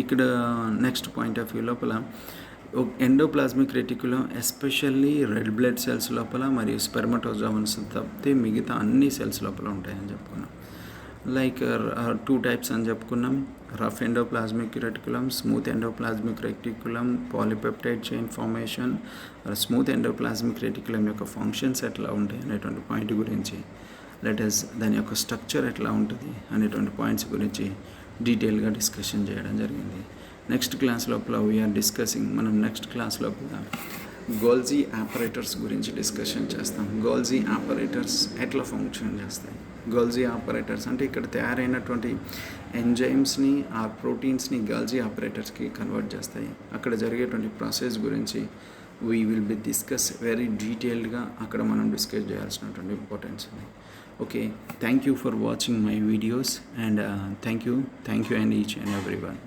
ఇక్కడ నెక్స్ట్ పాయింట్ ఆఫ్ వ్యూ లోపల endoplasmic reticulum especially red blood cells లోపల మరియు స్పెర్మటోజోవన్స్ తప్పితే మిగతా అన్ని సెల్స్ లోపల ఉంటాయని చెప్పుకున్నాం. లైక్ 2 టైప్స్ అని చెప్పుకున్నాం. Rough endoplasmic reticulum, smooth endoplasmic reticulum, polypeptide chain formation, smooth endoplasmic reticulum యొక్క ఫంక్షన్స్ ఎట్లా ఉంటాయి అనేటువంటి పాయింట్ గురించి, లెటస్ దాని యొక్క స్ట్రక్చర్ ఎట్లా ఉంటుంది అనేటువంటి పాయింట్స్ గురించి డీటెయిల్గా డిస్కషన్ చేయడం జరిగింది. నెక్స్ట్ క్లాస్ లోపల మనం నెక్స్ట్ క్లాస్ లోపల గోల్జీ ఆపరేటర్స్ గురించి డిస్కషన్ చేస్తాం. గోల్జీ ఆపరేటర్స్ ఎట్లా ఫంక్షన్ చేస్తాయి. గోల్జీ ఆపరేటర్స్ అంటే ఇక్కడ తయారైనటువంటి ఎంజైమ్స్ని ఆ ప్రోటీన్స్ని గోల్జీ ఆపరేటర్స్కి కన్వర్ట్ చేస్తాయి. అక్కడ జరిగేటువంటి ప్రాసెస్ గురించి we will be discuss very డీటెయిల్డ్గా అక్కడ మనం డిస్కస్ చేయాల్సినటువంటి ఇంపార్టెన్స్ ఉంది. Okay, thank you for watching my videos and thank you and each and every one.